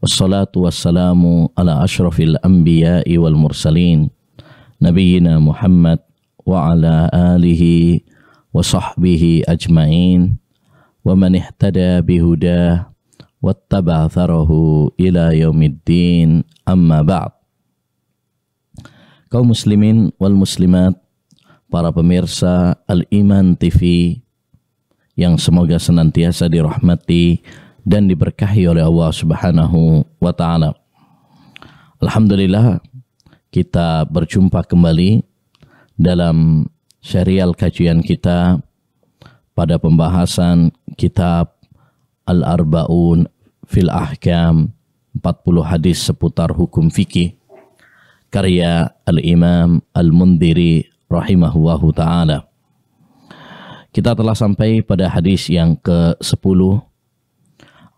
Wassalatu wassalamu ala ashrafil anbiya'i wal mursalin Nabiyyina Muhammad wa ala alihi wa sahbihi ajma'in wa man ihtada bihudah wattaba' atharahu ila yaumiddin, amma ba'd. Kaum muslimin wal muslimat, para pemirsa Al-Iman TV yang semoga senantiasa dirahmati dan diberkahi oleh Allah Subhanahu wa Ta'ala. Alhamdulillah, kita berjumpa kembali dalam serial kajian kita pada pembahasan kitab Al-Arba'un fil Ahkam, 40 hadis seputar hukum fikih, karya Al-Imam Al-Mundhiri rahimahullahu ta'ala. Kita telah sampai pada hadis yang ke-10.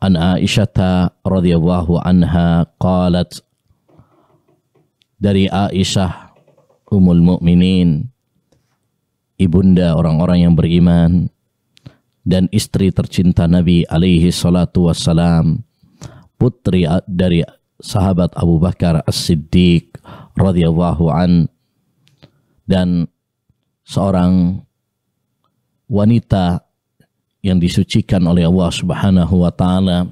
An Aisyah radhiyallahu anha qalat, dari Aisyah Ummul Mukminin, ibunda orang-orang yang beriman dan istri tercinta Nabi alaihi salatu wassalam, putri dari sahabat Abu Bakar As-Siddiq radhiyallahu an, dan seorang wanita yang disucikan oleh Allah Subhanahu wa Ta'ala,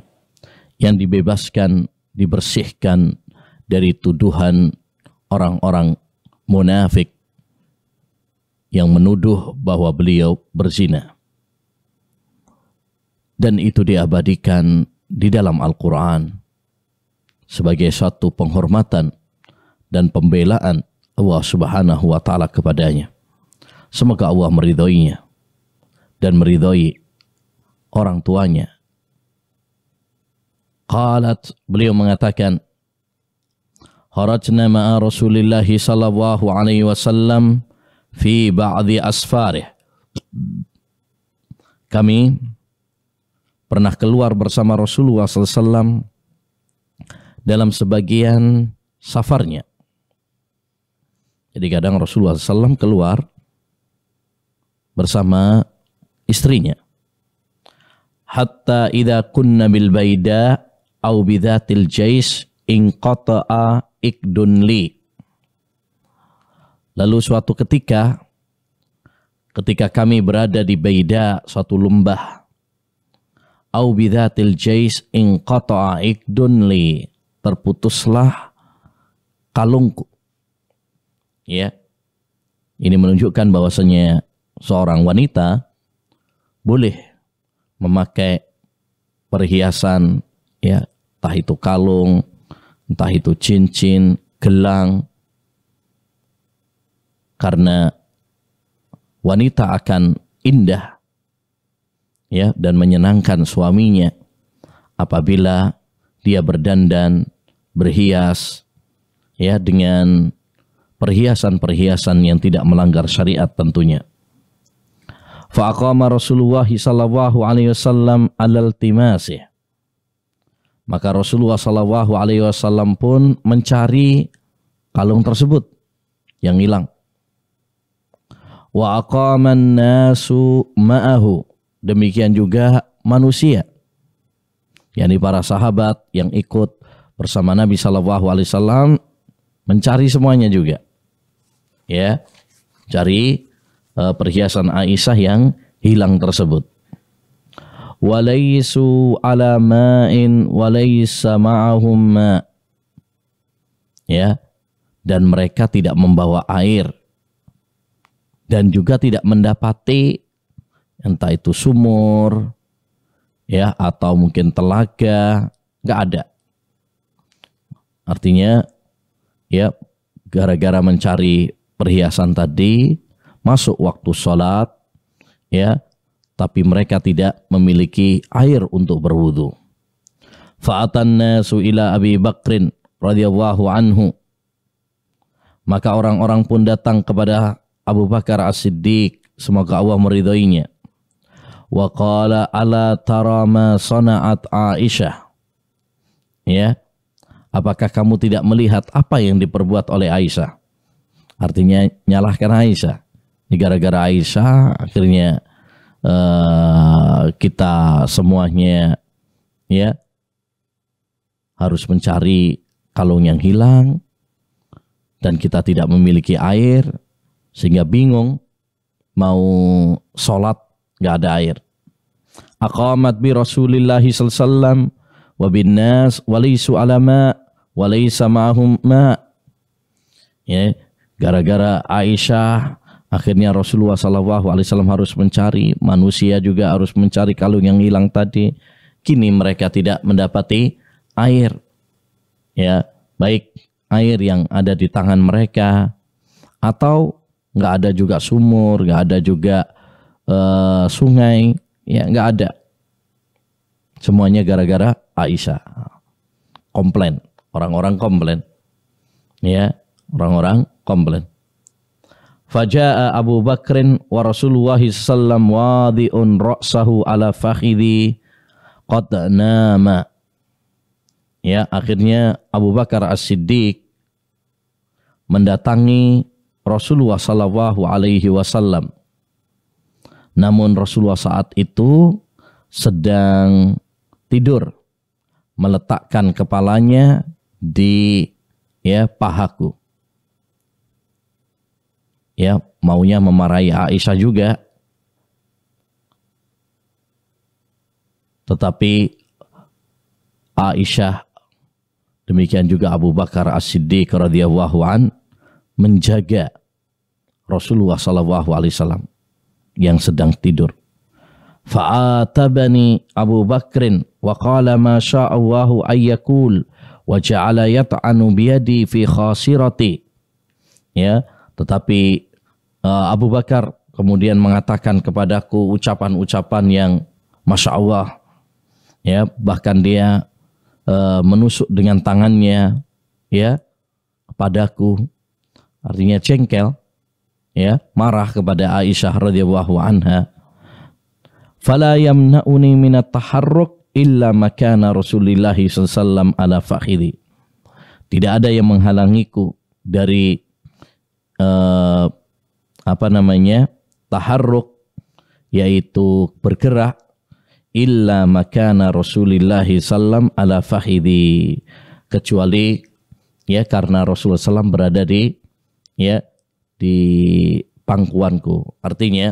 yang dibebaskan, dibersihkan dari tuduhan orang-orang munafik yang menuduh bahwa beliau berzina. Dan itu diabadikan di dalam Al-Quran sebagai suatu penghormatan dan pembelaan Allah Subhanahu wa Ta'ala kepadanya. Semoga Allah meridhoinya dan meridhoi orang tuanya. Qalat, beliau mengatakan, kharajna ma'a Rasulillah sallallahu alaihi wasallam fi ba'di asfarih. Kami pernah keluar bersama Rasulullah sallallahu alaihi wasallam dalam sebagian safarnya. Jadi kadang Rasulullah sallallahu alaihi wasallam keluar bersama istrinya. Hatta idza kunna bil baida au bidzatil jais inqata'a ikdun li. Lalu suatu ketika kami berada di Baida, suatu lembah, au bidzatil jais inqata'a ikdun li, terputuslah kalungku. Ya. Ini menunjukkan bahwasanya seorang wanita boleh memakai perhiasan, ya, entah itu kalung, entah itu cincin, gelang, karena wanita akan indah, ya, dan menyenangkan suaminya apabila dia berdandan, berhias, ya, dengan perhiasan-perhiasan yang tidak melanggar syariat tentunya. Fa'aqama Rasulullah sallallahu alaihi wasallam alal timasih. Maka Rasulullah sallallahu alaihi wasallam pun mencari kalung tersebut yang hilang. Wa aqaman nasu ma'ahu. Demikian juga manusia, yakni para sahabat yang ikut bersama Nabi sallallahu alaihi wasallam mencari semuanya juga. Ya, cari perhiasan Aisyah yang hilang tersebut. Walaisu ala ma'in walaisa ma'ahum ma'. Ya, dan mereka tidak membawa air dan juga tidak mendapati entah itu sumur, ya, atau mungkin telaga, enggak ada. Artinya, ya, gara-gara mencari perhiasan tadi, masuk waktu sholat, ya, tapi mereka tidak memiliki air untuk berwudu. Fa'atan nasu ila Abi Bakrin radhiyallahu anhu. Maka orang-orang pun datang kepada Abu Bakar As-Siddiq, semoga Allah meridhoinya. Wa qala ala tara ma sana'at Aisyah. Ya, apakah kamu tidak melihat apa yang diperbuat oleh Aisyah? Artinya nyalahkan Aisyah. Gara-gara Aisyah akhirnya kita semuanya, ya, harus mencari kalung yang hilang, dan kita tidak memiliki air, sehingga bingung mau sholat nggak ada air. Aqamat bi Rasulillahi sallallahu alaihi wasallam wa bin nas walaysu ala ma walaysa ma'hum ma. Ya, gara-gara Aisyah akhirnya Rasulullah sallallahu alaihi wasallam harus mencari, manusia juga harus mencari kalung yang hilang tadi. Kini mereka tidak mendapati air. Ya, baik air yang ada di tangan mereka, atau nggak ada juga sumur, nggak ada juga sungai, ya nggak ada. Semuanya gara-gara Aisyah. Komplain, orang-orang komplain, ya, orang-orang komplain. Faja'a Abu Bakrin wa Rasulullah sallam wadi'un ra'sahu ala fakhidhi qad nama. Ya, akhirnya Abu Bakar As-Siddiq mendatangi Rasulullah sallallahu alaihi wasallam. Namun Rasulullah saat itu sedang tidur, meletakkan kepalanya di pahaku. Ya, maunya memarahi Aisyah juga. Tetapi Aisyah, demikian juga Abu Bakar As-Siddiq radhiyallahu an, menjaga Rasulullah sallallahu alaihi wasallam yang sedang tidur. Fa'atabani Abu Bakrin wa qala ma sya'allahu ayyakul wa ja'ala yat'anu biyadi fi khasirati. Ya, tetapi Abu Bakar kemudian mengatakan kepadaku ucapan-ucapan yang Masya Allah, ya, bahkan dia menusuk dengan tangannya, ya, kepadaku, artinya jengkel, ya, marah kepada Aisyah radhiyallahu anha. Fala yamna'uni minat taharruk illa makana Rasulillah sallallahu alaihi wasallam ala fakhidhi. Tidak ada yang menghalangiku dari taharruk, yaitu bergerak, illa makana Rasulillah sallam ala fakhidhi, kecuali ya karena Rasulullah sallam berada di pangkuanku. Artinya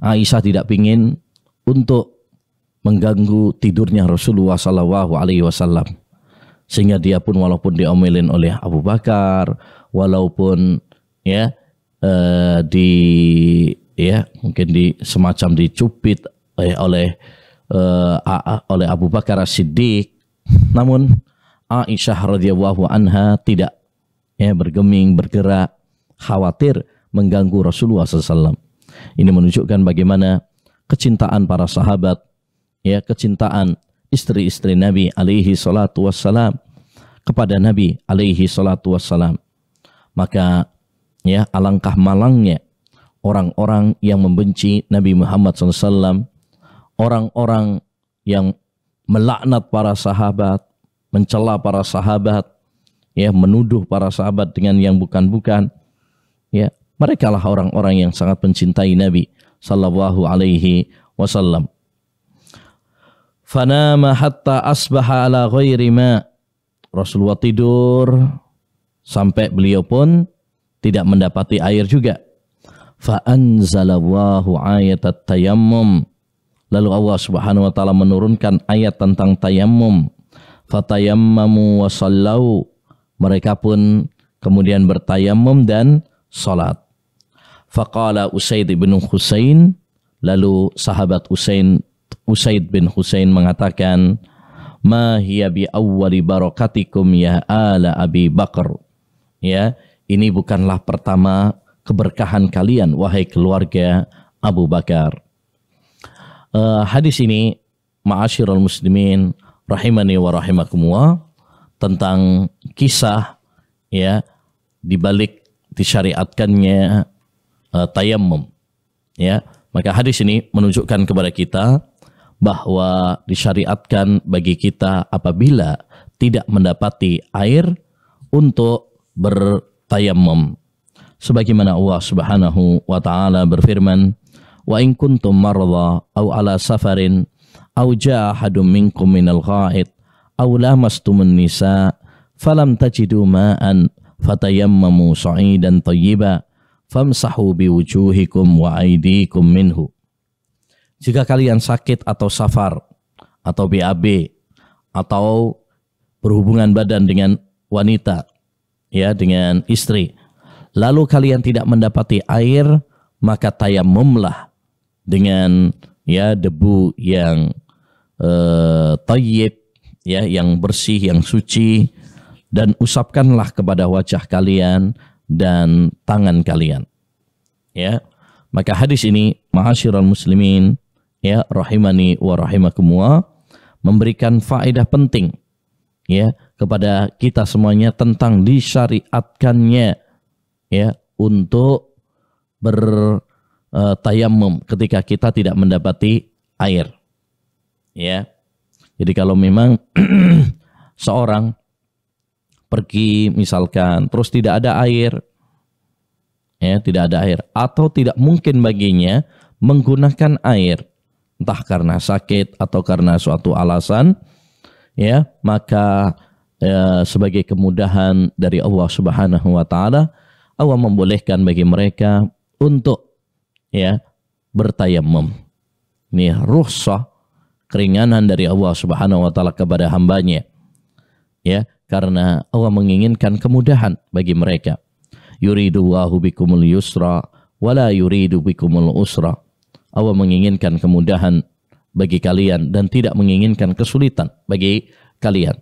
Aisyah tidak ingin untuk mengganggu tidurnya Rasulullah sallallahu alaihi wasallam, sehingga dia pun walaupun diomelin oleh Abu Bakar, walaupun mungkin semacam dicubit oleh Abu Bakar As-Siddiq, namun Aisyah radhiyallahu anha tidak bergeming, bergerak, khawatir mengganggu Rasulullah SAW. Ini menunjukkan bagaimana kecintaan para sahabat, kecintaan istri-istri Nabi alaihi salatu wassalam kepada Nabi alaihi salatu wassalam. Maka alangkah malangnya orang-orang yang membenci Nabi Muhammad SAW, orang-orang yang melaknat para sahabat, mencela para sahabat, menuduh para sahabat dengan yang bukan-bukan. Mereka lah orang-orang yang sangat mencintai Nabi sallallahu alaihi wasallam. Fanama hatta asbaha ala ghairi ma. Rasulullah tidur sampai beliau pun tidak mendapati air juga. Fa anzalallahu ayatat tayammum. Lalu Allah Subhanahu wa taala menurunkan ayat tentang tayammum. Fatayammamu wa sallau. Mereka pun kemudian bertayammum dan salat. Faqala Usaid bin Husain, lalu sahabat Usaid bin Husain mengatakan, ma hiya bi awwali barakatikum ya ala Abi Bakar. Ya, ini bukanlah pertama keberkahan kalian wahai keluarga Abu Bakar. Hadis ini ma'asyiral muslimin rahimani wa rahimakumullah, tentang kisah di balik disyariatkannya tayammum. Maka hadis ini menunjukkan kepada kita bahwa disyariatkan bagi kita apabila tidak mendapati air untuk bertayammum. Sebagaimana Allah Subhanahu wa taala berfirman, wa in kuntum marda aw ala safarin aw jaa ahadum minkum minal ghaid aw lamastumun nisa falam tajidu ma'an fatayammamu sa'idan thayyiba famsahu biwujuhikum wa aydikum minhu. Jika kalian sakit atau safar atau BAB atau berhubungan badan dengan wanita, ya, dengan istri, lalu kalian tidak mendapati air, maka tayammumlah dengan, ya, debu yang thayyib, ya, yang bersih, yang suci, dan usapkanlah kepada wajah kalian dan tangan kalian. Ya, maka hadis ini, ma'asyiral muslimin, ya, rahimani wa rahimakumullah, memberikan faedah penting, ya, kepada kita semuanya tentang disyariatkannya, ya, untuk bertayamum ketika kita tidak mendapati air. Ya, jadi kalau memang seorang pergi misalkan terus tidak ada air, ya, tidak ada air, atau tidak mungkin baginya menggunakan air, entah karena sakit atau karena suatu alasan, ya, maka sebagai kemudahan dari Allah Subhanahu wa taala, Allah membolehkan bagi mereka untuk, ya, bertayamum. Ini rukhsah, keringanan dari Allah Subhanahu wa taala kepada hambanya, ya, karena Allah menginginkan kemudahan bagi mereka. Yuridullahu bikumul yusra wala yuridu bikumul usra. Allah menginginkan kemudahan bagi kalian dan tidak menginginkan kesulitan bagi kalian.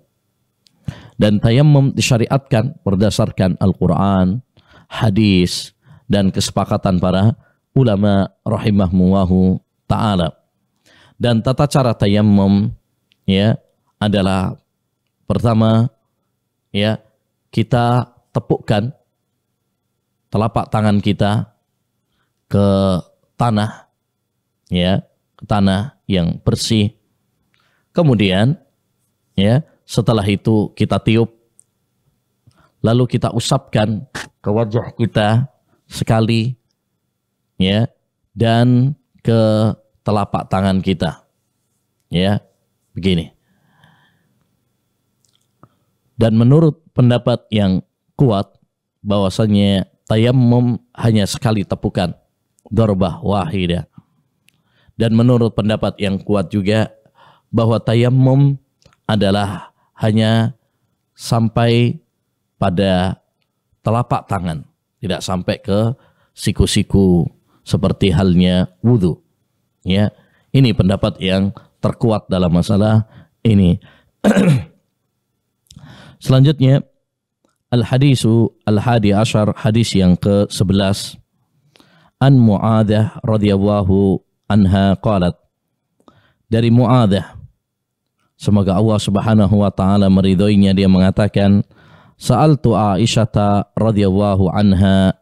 Dan tayammum disyariatkan berdasarkan Al-Quran, hadis, dan kesepakatan para ulama rahimahumullahu ta'ala. Dan tata cara tayammum, ya, adalah pertama, ya, kita tepukkan telapak tangan kita ke tanah, ya, ke tanah yang bersih. Kemudian, ya, setelah itu kita tiup, lalu kita usapkan ke wajah kita sekali, ya, dan ke telapak tangan kita, ya, begini. Dan menurut pendapat yang kuat bahwasanya tayammum hanya sekali tepukan, darbah wahidah. Dan menurut pendapat yang kuat juga bahwa tayammum adalah hanya sampai pada telapak tangan, tidak sampai ke siku-siku seperti halnya wudhu. Ya, ini pendapat yang terkuat dalam masalah ini. Selanjutnya, al-hadisu al-hadi asyar, hadis yang ke-11, an Mu'adzah radhiyallahu anha qalat, dari Mu'adzah, semoga Allah Subhanahu wa taala meridhoinya, dia mengatakan, sa'altu Aisyah radhiyallahu anha,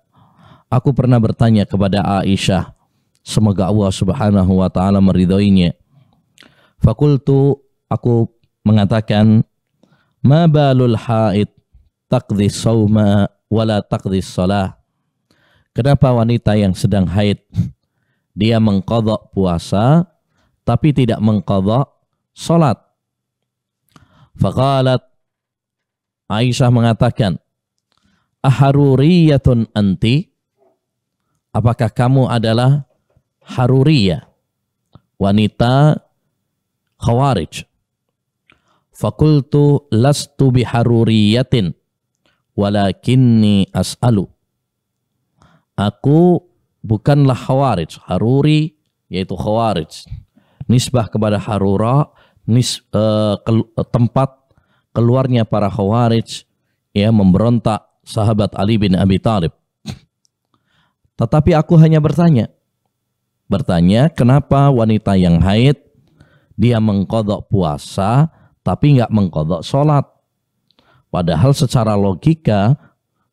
aku pernah bertanya kepada Aisyah, semoga Allah Subhanahu wa taala meridhoinya. Fakultu, aku mengatakan, ma balul haid taqdi sauma wala taqdi shalah. Kenapa wanita yang sedang haid dia mengqadha puasa tapi tidak mengqadha salat? Faqalat, Aisyah mengatakan, aharuriyatun anti? Apakah kamu adalah haruriyah, wanita khawarij? Fakultu lastu biharuriyatin walakinni as'alu. Aku bukanlah khawarij. Haruri yaitu khawarij, nisbah kepada harura, tempat keluarnya para khawarij, ya, memberontak sahabat Ali bin Abi Thalib. Tetapi aku hanya bertanya, kenapa wanita yang haid dia mengqadha puasa tapi nggak mengqadha sholat? Padahal secara logika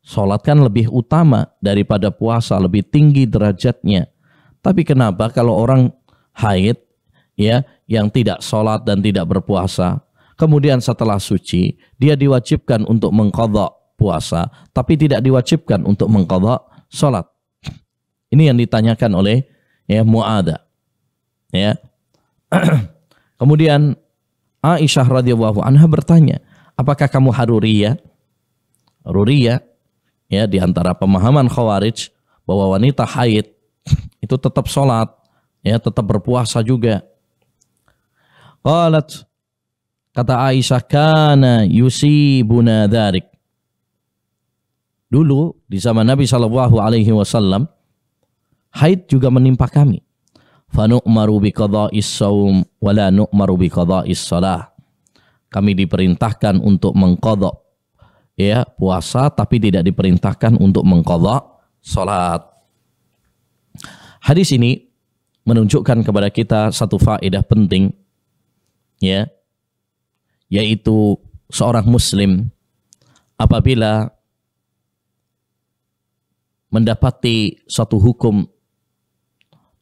sholat kan lebih utama daripada puasa, lebih tinggi derajatnya. Tapi kenapa kalau orang haid, ya, yang tidak sholat dan tidak berpuasa, kemudian setelah suci dia diwajibkan untuk mengqadha puasa tapi tidak diwajibkan untuk mengqadha sholat? Ini yang ditanyakan oleh, ya, Mu'adzah, ya. Kemudian Aisyah radhiyallahu anha bertanya, apakah kamu haruriyah? Haruriyah, ya, di antara pemahaman Khawarij bahwa wanita haid itu tetap sholat, ya, tetap berpuasa juga. Qalat, kata Aisyah, kana yusibuna dharik. Dulu di zaman Nabi sallallahu alaihi wasallam haid juga menimpa kami. Fa nu'maru bi qada'is shaum wa la nu'maru bi qada'is shalah. Kami diperintahkan untuk mengqadha, ya, puasa, tapi tidak diperintahkan untuk mengqadha salat. Hadis ini menunjukkan kepada kita satu faedah penting, ya, yaitu seorang muslim apabila mendapati satu hukum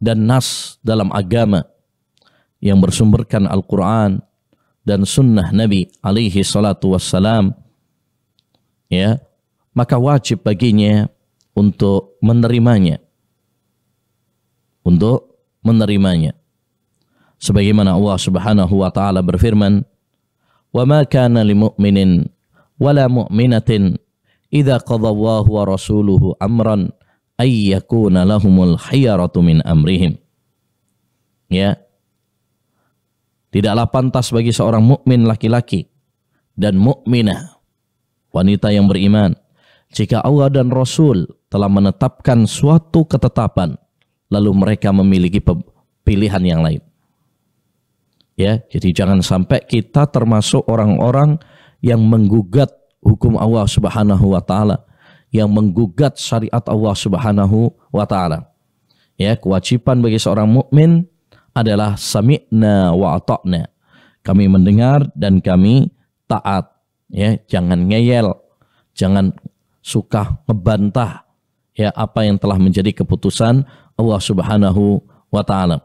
dan nas dalam agama yang bersumberkan Al-Quran dan sunnah Nabi alaihi salatu wassalam, ya, maka wajib baginya untuk menerimanya. Untuk menerimanya. Sebagaimana Allah Subhanahu wa taala berfirman, "Wa ma kana lil mu'minin wala mu'minatin idza qadallahu wa rasuluhu amran ay yakuna lahumul khiyaratu min amrihim." Ya. Tidaklah pantas bagi seorang mukmin laki-laki dan mukminah, wanita yang beriman, jika Allah dan Rasul telah menetapkan suatu ketetapan, lalu mereka memiliki pilihan yang lain. Ya, jadi jangan sampai kita termasuk orang-orang yang menggugat hukum Allah Subhanahu wa taala, yang menggugat syariat Allah Subhanahu wa taala. Ya, kewajiban bagi seorang mukmin adalah sami'na wa ata'na. Kami mendengar dan kami taat. Ya, jangan ngeyel, jangan suka ngebantah, ya, apa yang telah menjadi keputusan Allah Subhanahu wa taala.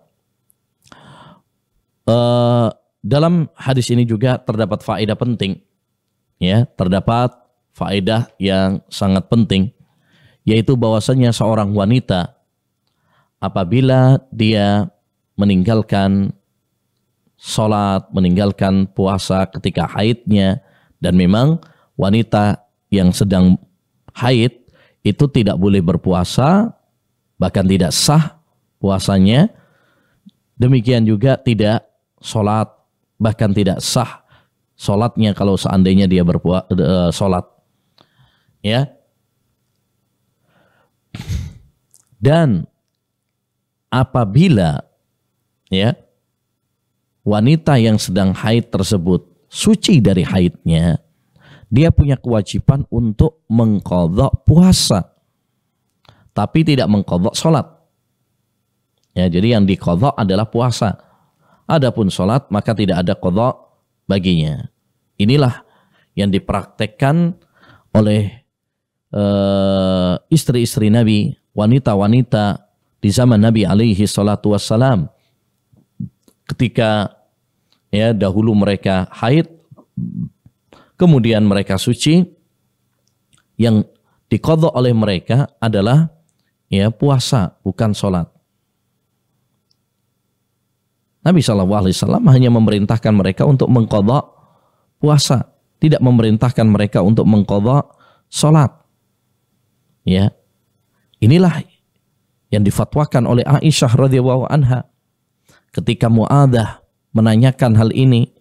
Dalam hadis ini juga terdapat faedah penting, ya, terdapat faedah yang sangat penting, yaitu bahwasanya seorang wanita apabila dia meninggalkan sholat, meninggalkan puasa ketika haidnya, dan memang wanita yang sedang haid itu tidak boleh berpuasa, bahkan tidak sah puasanya, demikian juga tidak sholat, bahkan tidak sah sholatnya kalau seandainya dia sholat, ya. Dan apabila, ya, wanita yang sedang haid tersebut suci dari haidnya, dia punya kewajiban untuk mengqadha puasa, tapi tidak mengqadha sholat. Ya, jadi yang diqadha adalah puasa. Adapun sholat maka tidak ada qadha baginya. Inilah yang dipraktekkan oleh istri-istri Nabi, wanita-wanita di zaman Nabi alaihi salatu wassalam. Ketika, ya, dahulu mereka haid, kemudian mereka suci, yang diqadha oleh mereka adalah, ya, puasa, bukan sholat. Nabi SAW hanya memerintahkan mereka untuk mengqadha puasa, tidak memerintahkan mereka untuk mengqadha sholat. Ya, inilah yang difatwakan oleh Aisyah radhiyallahu anha ketika Mu'adzah menanyakan hal ini,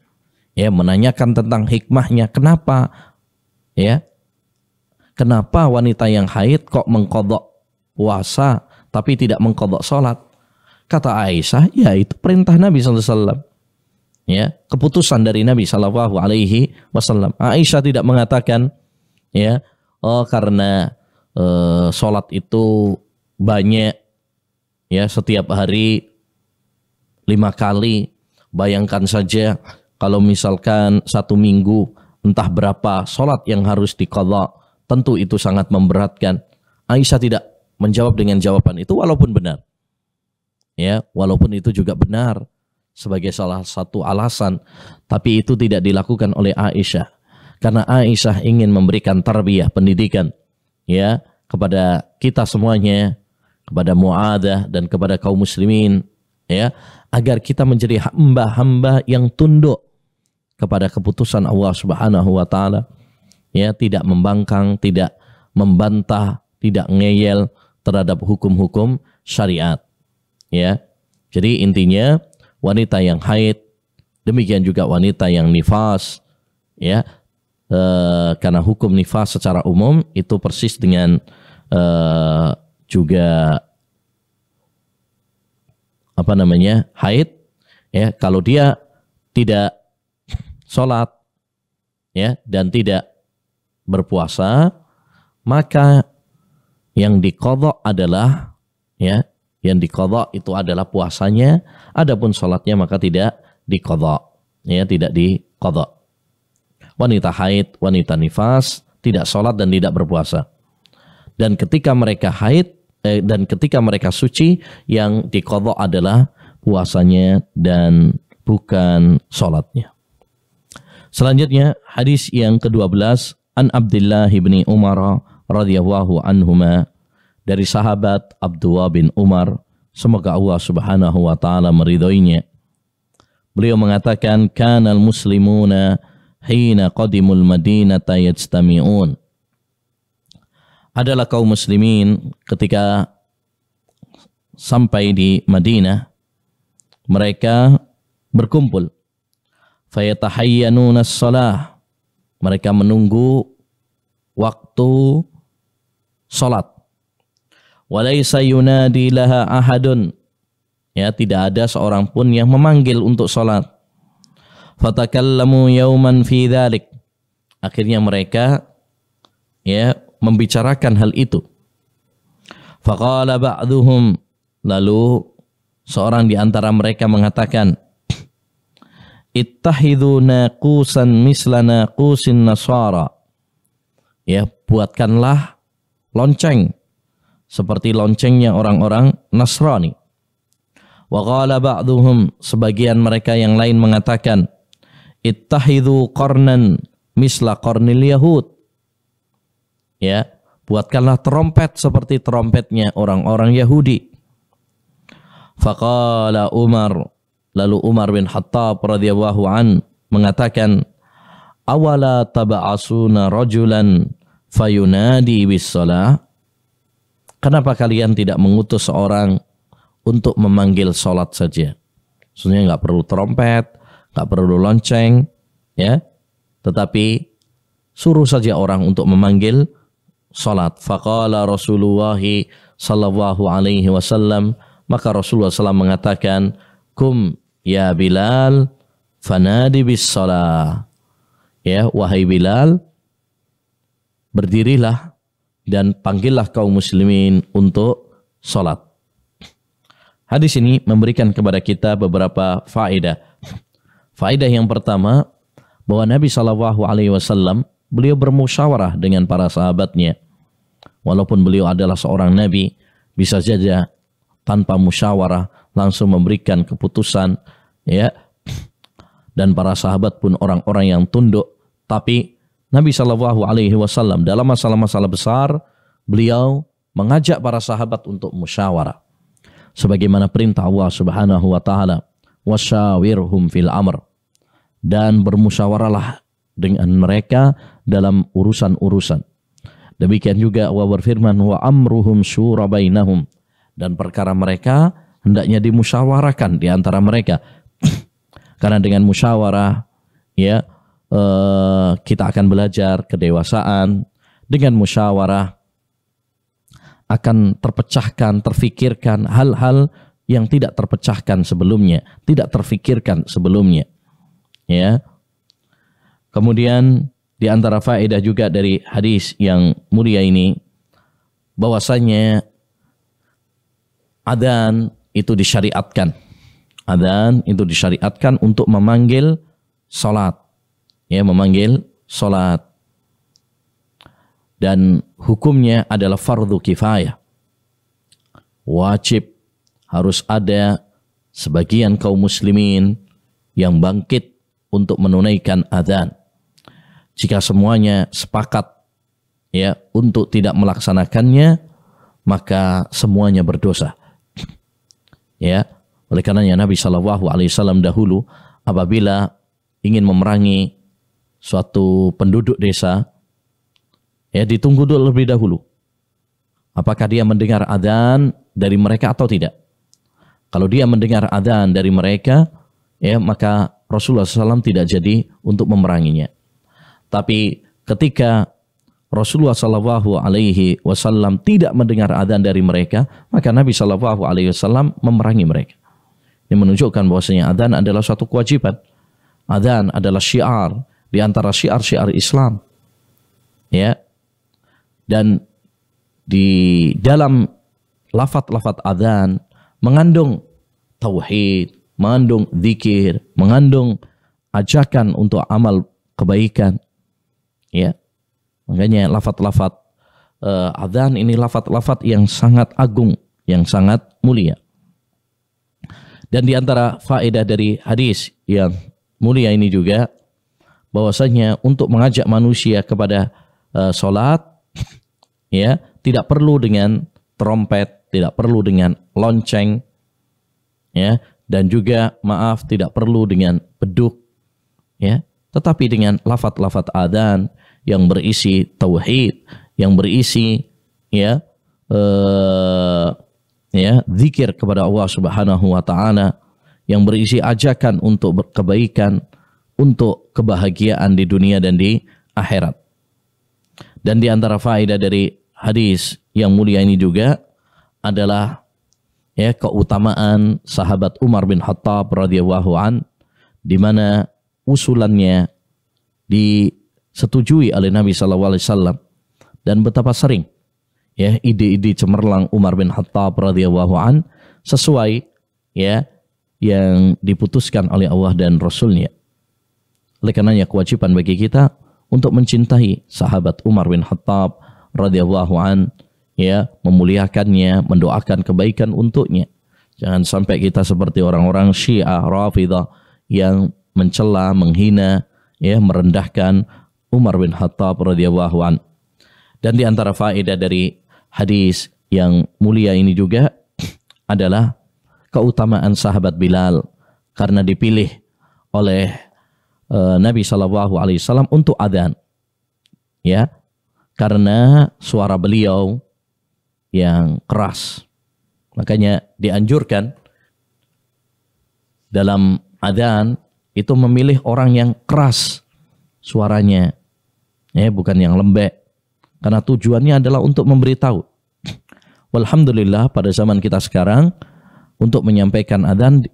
ya, menanyakan tentang hikmahnya, kenapa, ya, kenapa wanita yang haid kok mengqadha puasa tapi tidak mengqadha sholat? Kata Aisyah, ya, itu perintah Nabi SAW, ya, keputusan dari Nabi SAW. Aisyah tidak mengatakan, ya, oh karena sholat itu banyak, ya, setiap hari 5 kali. Bayangkan saja kalau misalkan 1 minggu entah berapa sholat yang harus diqadha, tentu itu sangat memberatkan. Aisyah tidak menjawab dengan jawaban itu, walaupun benar, ya, walaupun itu juga benar sebagai salah satu alasan, tapi itu tidak dilakukan oleh Aisyah karena Aisyah ingin memberikan tarbiyah, pendidikan, ya, kepada kita semuanya, kepada Mu'adzah dan kepada kaum muslimin, ya, agar kita menjadi hamba-hamba yang tunduk kepada keputusan Allah Subhanahu wa taala, ya, tidak membangkang, tidak membantah, tidak ngeyel terhadap hukum-hukum syariat, ya. Jadi intinya wanita yang haid, demikian juga wanita yang nifas, ya, karena hukum nifas secara umum itu persis dengan juga haid, ya. Kalau dia tidak sholat, ya, dan tidak berpuasa, maka yang diqadha adalah, ya, yang diqadha itu adalah puasanya, adapun sholatnya maka tidak diqadha, ya, tidak diqadha. Wanita haid, wanita nifas tidak sholat dan tidak berpuasa. Dan ketika mereka haid dan ketika mereka suci, yang diqadha adalah puasanya dan bukan sholatnya. Selanjutnya hadis yang ke-12, an Abdullah bin Umar radhiyallahu anhuma, dari sahabat Abdullah bin Umar, semoga Allah Subhanahu wa taala meridhoinya. Beliau mengatakan, kanal muslimuna hina qadimul madinata yajtami'un. Adalah kaum muslimin ketika sampai di Madinah, mereka berkumpul. Fayatahayyanuna as-salah, mereka menunggu waktu salat. Walaysa yunadi laha ahadun, ya, tidak ada seorang pun yang memanggil untuk salat. Fatakallamu yauman fi dzalik, akhirnya mereka, ya, membicarakan hal itu. Faqala ba'duhum, lalu seorang di antara mereka mengatakan, ittahidhu naqusan misla naqusin nasara, ya, buatkanlah lonceng seperti loncengnya orang-orang Nasrani. Wa qala ba'duhum, sebagian mereka yang lain mengatakan, ittahidhu qarnan misla qarnil yahud, ya, buatkanlah trompet seperti trompetnya orang-orang Yahudi. Faqala Umar, lalu Umar bin Khattab radhiyallahu an mengatakan, awala taba'asuna rajulan fayunadi bis shalah, kenapa kalian tidak mengutus seorang untuk memanggil salat saja? Sebenarnya nggak perlu trompet, nggak perlu lonceng, ya, tetapi suruh saja orang untuk memanggil salat. Faqala Rasulullah sallallahu alaihi wasallam, maka Rasulullah SAW mengatakan, kum ya Bilal fanadi bis shalah, ya, wahai Bilal, berdirilah dan panggillah kaum muslimin untuk salat. Hadis ini memberikan kepada kita beberapa faedah. Faedah yang pertama, bahwa Nabi SAW beliau bermusyawarah dengan para sahabatnya. Walaupun beliau adalah seorang Nabi, bisa saja tanpa musyawarah langsung memberikan keputusan, ya, dan para sahabat pun orang-orang yang tunduk. Tapi Nabi SAW dalam masalah-masalah besar, beliau mengajak para sahabat untuk musyawarah. Sebagaimana perintah Allah Subhanahu wa taala, wasyawirhum fil amr, dan bermusyawarahlah dengan mereka dalam urusan-urusan. Demikian juga Allah berfirman, wa amruhum syura bainahum, dan perkara mereka hendaknya dimusyawarahkan di antara mereka. Karena dengan musyawarah, ya, kita akan belajar kedewasaan. Dengan musyawarah akan terpecahkan, terfikirkan hal-hal yang tidak terpecahkan sebelumnya, tidak terfikirkan sebelumnya, ya. Kemudian di antara faedah juga dari hadis yang mulia ini, bahwasanya adzan itu disyariatkan. Adzan itu disyariatkan untuk memanggil salat, ya, memanggil salat. Dan hukumnya adalah fardhu kifayah. Wajib harus ada sebagian kaum muslimin yang bangkit untuk menunaikan adzan. Jika semuanya sepakat, ya, untuk tidak melaksanakannya, maka semuanya berdosa. Ya, oleh karenanya Nabi SAW dahulu apabila, ingin memerangi suatu penduduk desa, ya ditunggu dulu lebih dahulu. Apakah dia mendengar adzan dari mereka atau tidak? Kalau dia mendengar adzan dari mereka, ya maka Rasulullah SAW tidak jadi untuk memeranginya. Tapi ketika Rasulullah SAW tidak mendengar adzan dari mereka, maka Nabi SAW memerangi mereka. Ini menunjukkan bahwasanya adzan adalah suatu kewajiban. Adzan adalah syiar di antara syiar-syiar Islam. Ya. Dan di dalam lafaz-lafaz adzan mengandung tauhid, mengandung zikir, mengandung ajakan untuk amal kebaikan. Ya. Makanya lafaz-lafaz adzan ini lafaz-lafaz yang sangat agung, yang sangat mulia. Dan di antara faedah dari hadis yang mulia ini juga bahwasanya untuk mengajak manusia kepada salat, ya, tidak perlu dengan trompet, tidak perlu dengan lonceng, ya, dan juga tidak perlu dengan beduk, ya, tetapi dengan lafaz-lafaz adzan yang berisi tauhid, yang berisi zikir kepada Allah Subhanahu wa taala, yang berisi ajakan untuk kebaikan, untuk kebahagiaan di dunia dan di akhirat. Dan di antara faedah dari hadis yang mulia ini juga adalah keutamaan sahabat Umar bin Khattab radhiyallahu an, di mana usulannya disetujui oleh Nabi SAW, dan betapa sering ide-ide cemerlang Umar bin Khattab radhiyallahu an sesuai yang diputuskan oleh Allah dan Rasulnya. Oleh karenanya kewajiban bagi kita untuk mencintai sahabat Umar bin Khattab radhiyallahu an, memuliakannya, mendoakan kebaikan untuknya. Jangan sampai kita seperti orang-orang Syiah Rafidah yang mencela, menghina, merendahkan Umar bin Khattab radhiyallahu an. Dan di antara faedah dari hadis yang mulia ini juga adalah keutamaan sahabat Bilal karena dipilih oleh Nabi SAW untuk adzan, ya, karena suara beliau yang keras. Makanya dianjurkan dalam adzan itu memilih orang yang keras suaranya, bukan yang lembek. Karena tujuannya adalah untuk memberitahu. Walhamdulillah pada zaman kita sekarang untuk menyampaikan adzan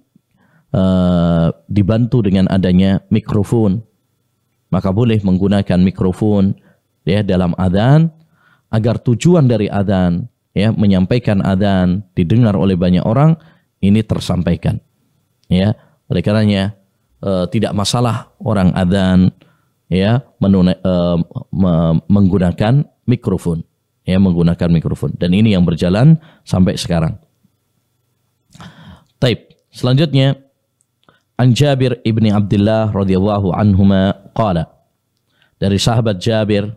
dibantu dengan adanya mikrofon. Maka boleh menggunakan mikrofon dalam adzan agar tujuan dari adzan menyampaikan adzan didengar oleh banyak orang ini tersampaikan. Oleh karenanya tidak masalah orang adzan menggunakan mikrofon, menggunakan mikrofon, dan ini yang berjalan sampai sekarang. Taib. Selanjutnya, an Jabir ibni Abdullah radhiyallahu anhuma qala, dari sahabat Jabir,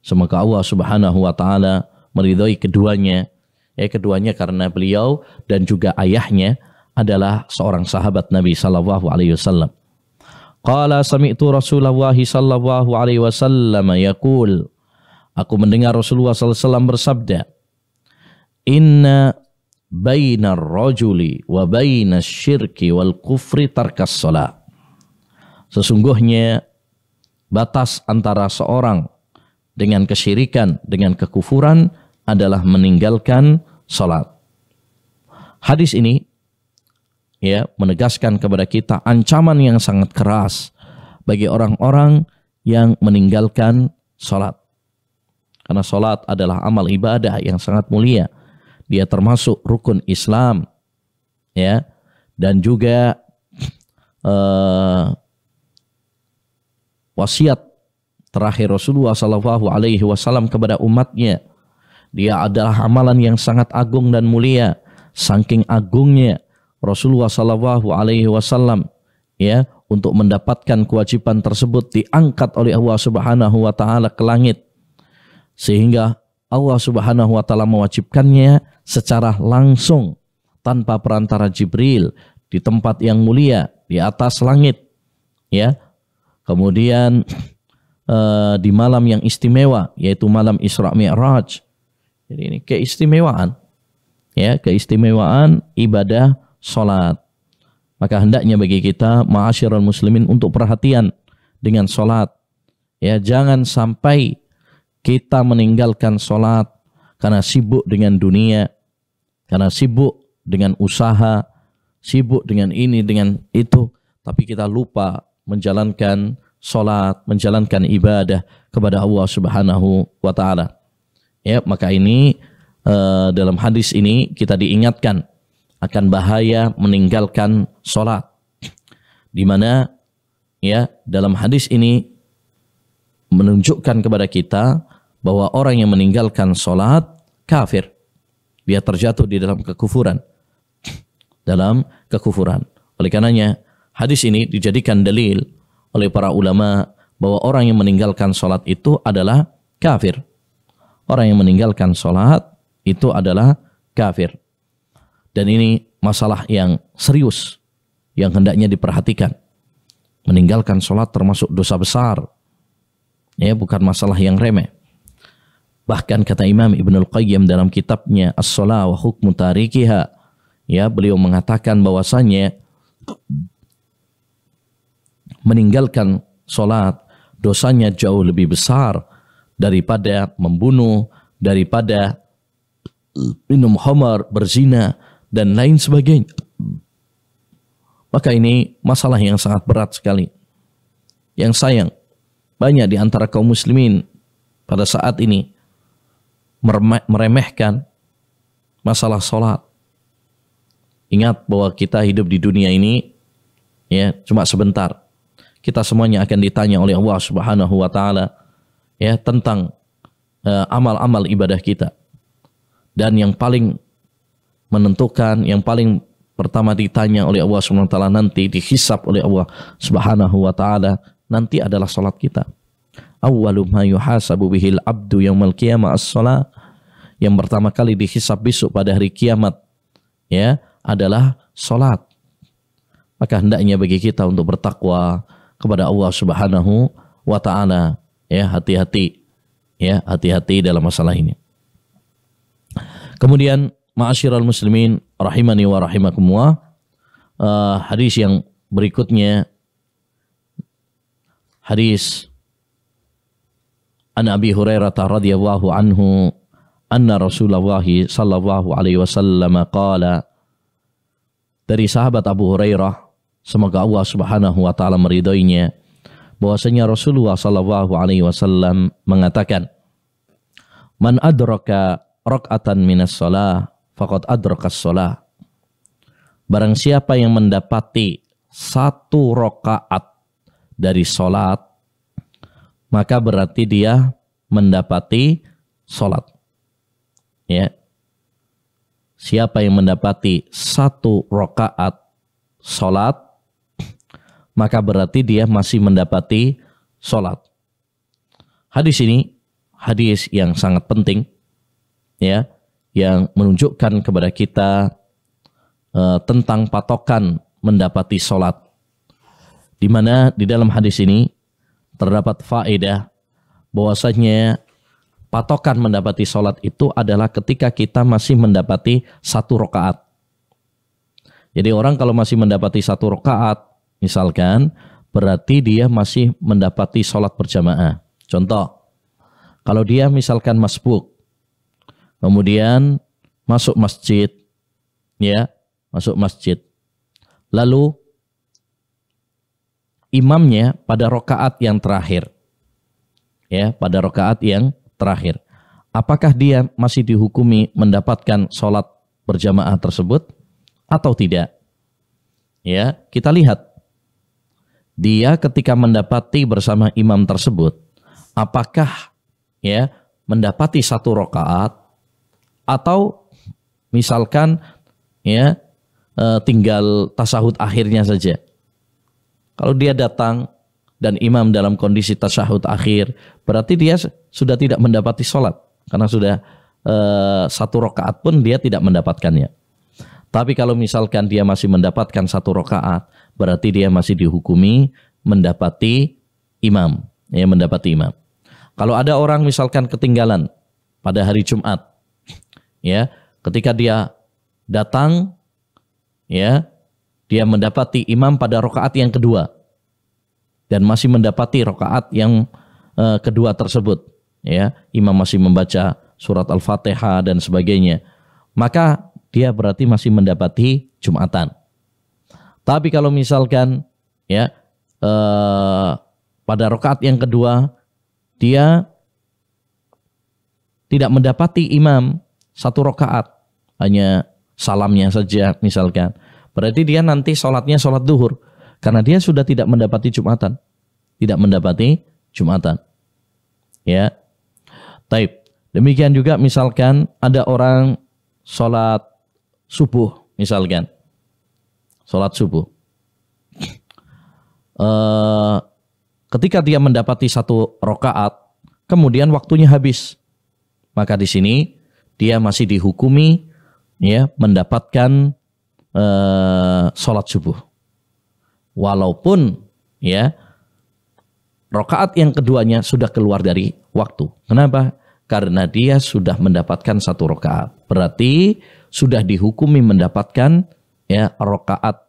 semoga Allah Subhanahu wa taala meridhai keduanya, keduanya karena beliau dan juga ayahnya adalah seorang sahabat Nabi sallallahu alaihi wasallam. Qala sami'tu Rasulullah sallallahu alaihi wasallam yaqul, aku mendengar Rasulullah sallallahu alaihi wasallam bersabda, inna bainar rajuli wa bainas syirki wal kufri tarkas shalah. Sesungguhnya batas antara seorang dengan kesyirikan, dengan kekufuran adalah meninggalkan salat. Hadis ini menegaskan kepada kita ancaman yang sangat keras bagi orang-orang yang meninggalkan salat. Karena salat adalah amal ibadah yang sangat mulia. Dia termasuk rukun Islam, dan juga wasiat terakhir Rasulullah SAW kepada umatnya. Dia adalah amalan yang sangat agung dan mulia. Saking agungnya Rasulullah SAW, untuk mendapatkan kewajiban tersebut diangkat oleh Allah Subhanahu wa taala ke langit, sehingga Allah Subhanahu wa taala mewajibkannya secara langsung tanpa perantara Jibril di tempat yang mulia di atas langit, Kemudian di malam yang istimewa, yaitu malam Isra Mi'raj. Jadi ini keistimewaan, ya, keistimewaan ibadah salat. Maka hendaknya bagi kita ma'asyiral muslimin untuk perhatian dengan salat. Ya, jangan sampai kita meninggalkan salat karena sibuk dengan dunia, karena sibuk dengan usaha, sibuk dengan ini, dengan itu, tapi kita lupa menjalankan salat, menjalankan ibadah kepada Allah Subhanahu wa taala. Ya, maka ini dalam hadis ini kita diingatkan akan bahaya meninggalkan salat. Di mana ya, dalam hadis ini menunjukkan kepada kita bahwa orang yang meninggalkan salat kafir. Dia terjatuh di dalam kekufuran. Dalam kekufuran. Oleh karenanya hadis ini dijadikan dalil oleh para ulama bahwa orang yang meninggalkan salat itu adalah kafir. Orang yang meninggalkan salat itu adalah kafir. Dan ini masalah yang serius yang hendaknya diperhatikan. Meninggalkan salat termasuk dosa besar. Ya, bukan masalah yang remeh. Bahkan kata Imam Ibnul Qayyim dalam kitabnya As-Shalah wa Hukmu Tarikiha, ya, beliau mengatakan bahwasanya meninggalkan salat dosanya jauh lebih besar daripada membunuh, daripada minum khamar, berzina dan lain sebagainya. Maka ini masalah yang sangat berat sekali. Yang sayang, banyak di antara kaum muslimin pada saat ini meremehkan masalah salat. Ingat bahwa kita hidup di dunia ini ya cuma sebentar. Kita semuanya akan ditanya oleh Allah Subhanahu wa taala ya tentang amal-amal ibadah kita. Dan yang paling menentukan, yang paling pertama ditanya oleh Allah Subhanahu wa taala, nanti dihisab oleh Allah Subhanahu wa taala nanti adalah salat kita. Awwalu ma yuhasabu bihil abdu yaumal qiyamah as-shalah. Yang pertama kali dihisab besok pada hari kiamat ya adalah salat. Maka hendaknya bagi kita untuk bertakwa kepada Allah Subhanahu wa taala, ya, hati-hati, ya, hati-hati dalam masalah ini. Kemudian ma'asyiral muslimin rahimani wa rahimakumullah, hadis yang berikutnya, hadis an Abi Hurairah radhiyallahu anhu anna Rasulullah sallallahu alaihi wasallam qala, dari sahabat Abu Hurairah, semoga Allah Subhanahu wa taala meridhoinya, bahwasanya Rasulullah sallallahu alaihi wasallam mengatakan, man adraka raq'atan minas shalah faqad adrakas shalah. Barang siapa yang mendapati satu rakaat dari salat, maka berarti dia mendapati salat. Ya. Siapa yang mendapati satu rakaat salat, maka berarti dia masih mendapati salat. Hadis ini hadis yang sangat penting, ya, yang menunjukkan kepada kita tentang patokan mendapati salat. Di mana di dalam hadis ini terdapat faedah bahwasanya patokan mendapati salat itu adalah ketika kita masih mendapati satu rakaat. Jadi orang kalau masih mendapati satu rakaat, misalkan, berarti dia masih mendapati salat berjamaah. Contoh, kalau dia misalkan masbuk, kemudian masuk masjid, ya, masuk masjid, lalu imamnya pada rakaat yang terakhir, ya, pada rakaat yang terakhir, apakah dia masih dihukumi mendapatkan sholat berjamaah tersebut atau tidak? Ya, kita lihat dia ketika mendapati bersama imam tersebut, apakah ya mendapati satu rakaat atau misalkan ya tinggal tasahud akhirnya saja. Kalau dia datang dan imam dalam kondisi tasyahud akhir, berarti dia sudah tidak mendapati sholat. Karena sudah satu rakaat pun dia tidak mendapatkannya. Tapi kalau misalkan dia masih mendapatkan satu rakaat, berarti dia masih dihukumi mendapati imam, ya, mendapati imam. Kalau ada orang misalkan ketinggalan pada hari Jumat, ya, ketika dia datang, ya, dia mendapati imam pada rakaat yang kedua dan masih mendapati rakaat yang kedua tersebut, ya, imam masih membaca surat Al-Fatihah dan sebagainya, maka dia berarti masih mendapati Jumatan. Tapi kalau misalkan, ya, pada rakaat yang kedua dia tidak mendapati imam satu rakaat, hanya salamnya saja misalkan, berarti dia nanti sholatnya sholat duhur, karena dia sudah tidak mendapati Jumatan, tidak mendapati Jumatan, ya. Taib. Demikian juga misalkan ada orang sholat subuh, misalkan sholat subuh, ketika dia mendapati satu rakaat, kemudian waktunya habis, maka di sini dia masih dihukumi, ya, mendapatkan sholat subuh, walaupun, ya, rakaat yang keduanya sudah keluar dari waktu. Kenapa? Karena dia sudah mendapatkan satu rakaat, berarti sudah dihukumi mendapatkan, ya, rakaat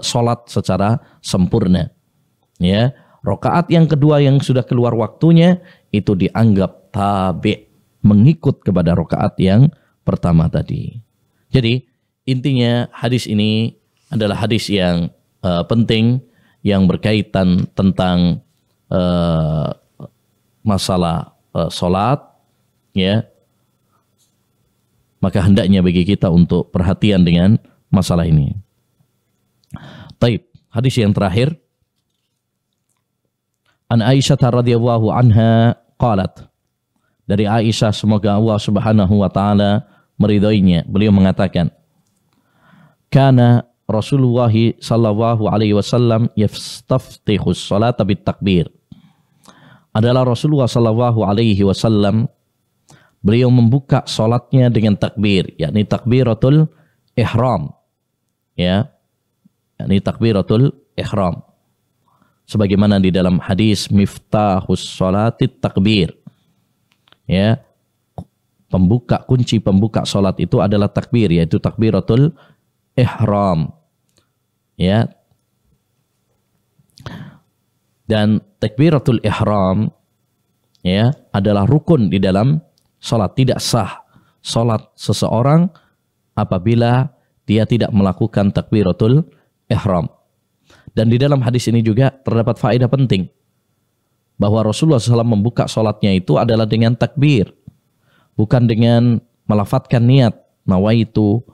sholat secara sempurna, ya. Rakaat yang kedua yang sudah keluar waktunya itu dianggap tabi', mengikut kepada rakaat yang pertama tadi. Jadi intinya hadis ini adalah hadis yang penting, yang berkaitan tentang masalah sholat, ya. Maka hendaknya bagi kita untuk perhatian dengan masalah ini. Taib, hadis yang terakhir. An Aisyah radhiyallahu anha qalat. Dari Aisyah, semoga Allah Subhanahu wa taala meridhoinya, beliau mengatakan, kana Rasulullah sallallahu alaihi wasallam yastaftihu sholata bit takbir. Adalah Rasulullah sallallahu alaihi wasallam, beliau membuka salatnya dengan takbir, yakni takbiratul ihram, ya, yakni takbiratul ihram, sebagaimana di dalam hadis miftahus sholatit takbir, ya, kunci pembuka salat itu adalah takbir, yaitu takbiratul ihram, ya. Dan takbiratul ihram, ya, adalah rukun di dalam salat. Tidak sah salat seseorang apabila dia tidak melakukan takbiratul ihram. Dan di dalam hadis ini juga terdapat faedah penting, bahwa Rasulullah SAW membuka salatnya itu adalah dengan takbir, bukan dengan melafadzkan niat nawaitu,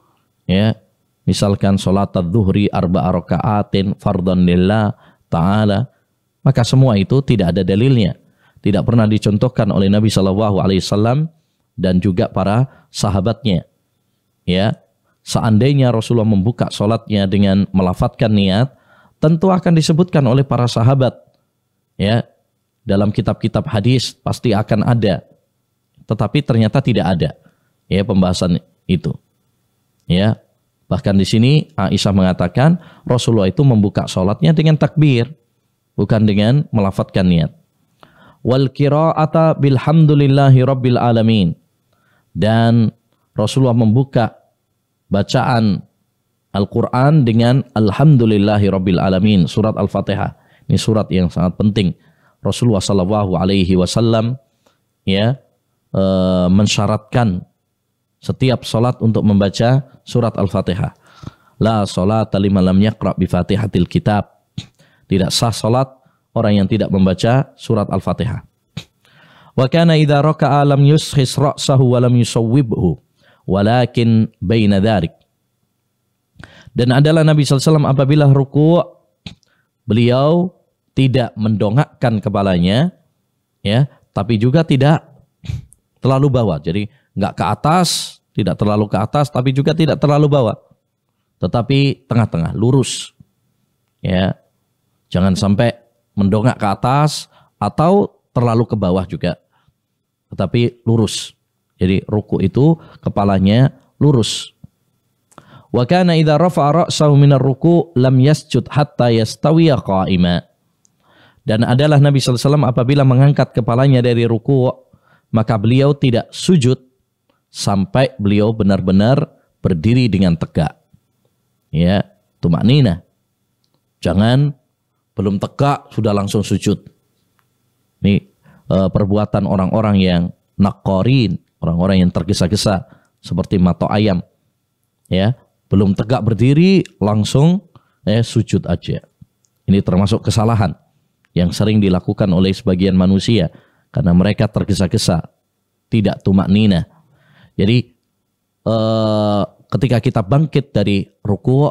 ya, misalkan salat adz-dzuhri arba'a raka'atin fardhan lillah ta'ala, maka semua itu tidak ada dalilnya, tidak pernah dicontohkan oleh Nabi SAW dan juga para sahabatnya, ya. Seandainya Rasulullah membuka salatnya dengan melafadzkan niat, tentu akan disebutkan oleh para sahabat, ya, dalam kitab-kitab hadis pasti akan ada, tetapi ternyata tidak ada, ya, pembahasan itu, ya. Bahkan di sini Aisyah mengatakan Rasulullah itu membuka salatnya dengan takbir, bukan dengan melafadzkan niat. Wal qira'ata bilhamdulillahi rabbil alamin, dan Rasulullah membuka bacaan Al-Quran dengan alhamdulillahi rabbil alamin, surat Al-Fatihah. Ini surat yang sangat penting. Rasulullah sallallahu alaihi wasallam, ya, mensyaratkan setiap salat untuk membaca surat Al-Fatihah. La salata liman lam yaqra bi Fatihatil kitab. Tidak sah salat orang yang tidak membaca surat Al-Fatihah. Wa kana idza raka'a lam yushis ra'sahu wa lam yusawwibhu, walakin baina dzalik. Dan adalah Nabi SAW apabila ruku', beliau tidak mendongakkan kepalanya, ya, tapi juga tidak terlalu bawah. Jadi nggak ke atas, tidak terlalu ke atas, tapi juga tidak terlalu bawah, tetapi tengah-tengah, lurus, ya. Jangan sampai mendongak ke atas atau terlalu ke bawah juga, tetapi lurus. Jadi ruku' itu kepalanya lurus. Wa kana idza rafa'a ra'sahu minar ruku' lam yasjud hatta yastawiya qa'ima. Dan adalah Nabi sallallahu alaihi wasallam apabila mengangkat kepalanya dari ruku', maka beliau tidak sujud sampai beliau benar-benar berdiri dengan tegak. Ya, tumakninah. Jangan belum tegak sudah langsung sujud. Ini perbuatan orang-orang yang naqarin, orang-orang yang tergesa-gesa seperti matok ayam. Ya, belum tegak berdiri langsung sujud aja. Ini termasuk kesalahan yang sering dilakukan oleh sebagian manusia karena mereka tergesa-gesa, tidak tumakninah. Jadi ketika kita bangkit dari ruku',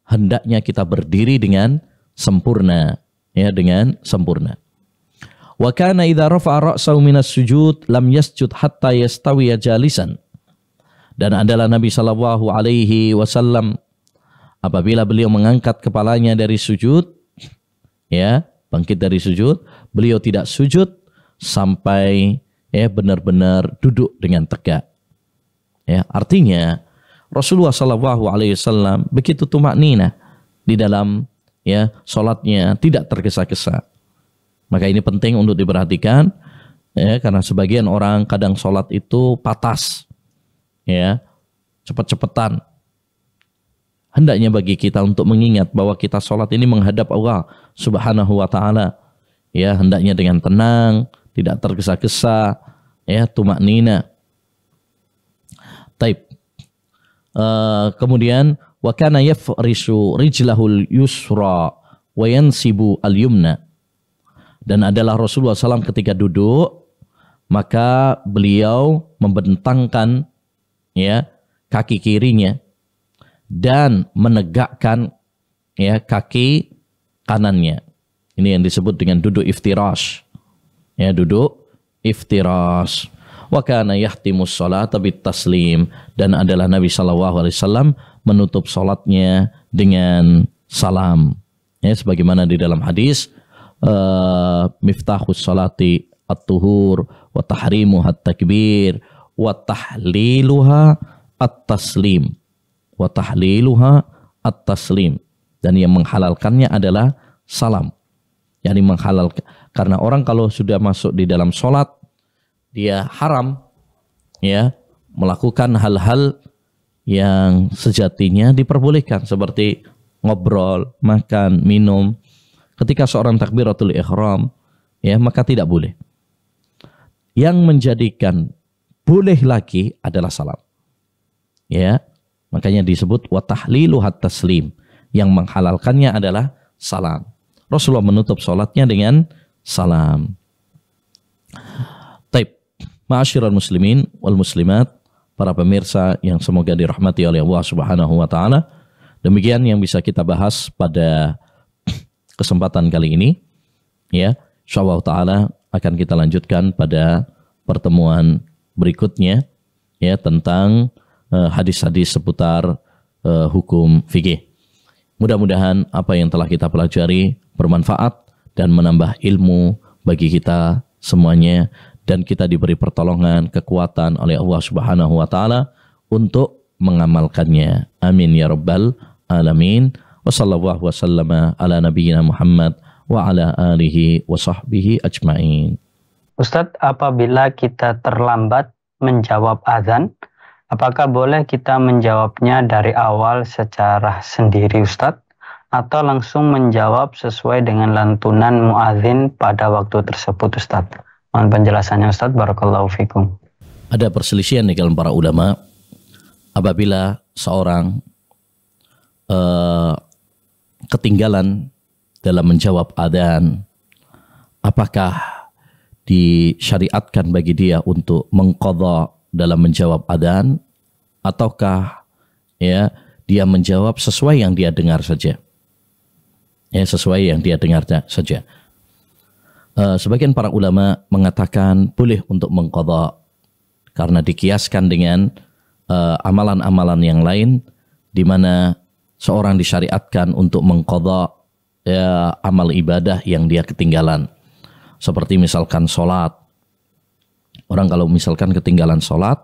hendaknya kita berdiri dengan sempurna, ya, dengan sempurna. Wa kana idza rafa'a ra'sahu minas sujud lam yasjud hatta yastawiya jalisan. Dan adalah Nabi sallallahu alaihi wasallam apabila beliau mengangkat kepalanya dari sujud, ya, bangkit dari sujud, beliau tidak sujud sampai benar-benar duduk dengan tegak. Ya, artinya Rasulullah sallallahu alaihi wasallam begitu tumakninah di dalam salatnya, tidak tergesa-gesa. Maka ini penting untuk diperhatikan, ya, karena sebagian orang kadang salat itu patas, ya, cepat-cepatan. Hendaknya bagi kita untuk mengingat bahwa kita sholat ini menghadap Allah Subhanahu wa ta'ala. Ya, hendaknya dengan tenang, tidak tergesa-gesa, ya, tumaknina. Taib. Kemudian wa kana yafrishu rijlahul yusra wa yansibu al-yumna. Dan adalah Rasulullah SAW ketika duduk, maka beliau membentangkan, ya, kaki kirinya dan menegakkan, ya, kaki kanannya. Ini yang disebut dengan duduk iftirash. Ya, duduk iftirash. Wa kana yahtimus salata bit taslim, dan adalah Nabi sallallahu alaihi wasallam menutup salatnya dengan salam. Ya, sebagaimana di dalam hadis miftahus salati at-tuhur wa tahrimuha at-takbir wa tahliluha at-taslim. Wa tahliluha at-taslim, dan yang menghalalkannya adalah salam. Yani menghalalkan, karena orang kalau sudah masuk di dalam sholat, dia haram, ya, melakukan hal-hal yang sejatinya diperbolehkan seperti ngobrol, makan, minum. Ketika seorang takbiratul ihram, ya, maka tidak boleh. Yang menjadikan boleh lagi adalah salam. Ya, makanya disebut wa tahliluhat taslim. Yang menghalalkannya adalah salam. Rasulullah menutup sholatnya dengan salam. Taib. Ma'asyiral muslimin wal muslimat, para pemirsa yang semoga dirahmati oleh Allah Subhanahu wa ta'ala. Demikian yang bisa kita bahas pada kesempatan kali ini. Ya, insyaallah ta'ala akan kita lanjutkan pada pertemuan berikutnya, ya, tentang hadis-hadis seputar hukum fikih. Mudah-mudahan apa yang telah kita pelajari bermanfaat dan menambah ilmu bagi kita semuanya, dan kita diberi pertolongan, kekuatan oleh Allah Subhanahu wa ta'ala untuk mengamalkannya. Amin ya rabbal alamin. Wa sallallahu wasallama ala nabiyyina Muhammad wa ala alihi wa sahbihi ajma'in. Ustadz, apabila kita terlambat menjawab azan, apakah boleh kita menjawabnya dari awal secara sendiri, Ustadz? Atau langsung menjawab sesuai dengan lantunan muadzin pada waktu tersebut, Ustadz? Mohon penjelasannya, Ustadz. Barakallahu fikum. Ada perselisihan di kalangan para ulama apabila seorang ketinggalan dalam menjawab adzan, apakah disyariatkan bagi dia untuk mengqadha dalam menjawab adzan, ataukah, ya, dia menjawab sesuai yang dia dengar saja. Ya, sesuai yang dia dengar saja. Sebagian para ulama mengatakan boleh untuk mengqadha karena dikiaskan dengan amalan-amalan yang lain di mana seorang disyariatkan untuk mengqadha, ya, amal ibadah yang dia ketinggalan. Seperti misalkan sholat. Orang kalau misalkan ketinggalan sholat,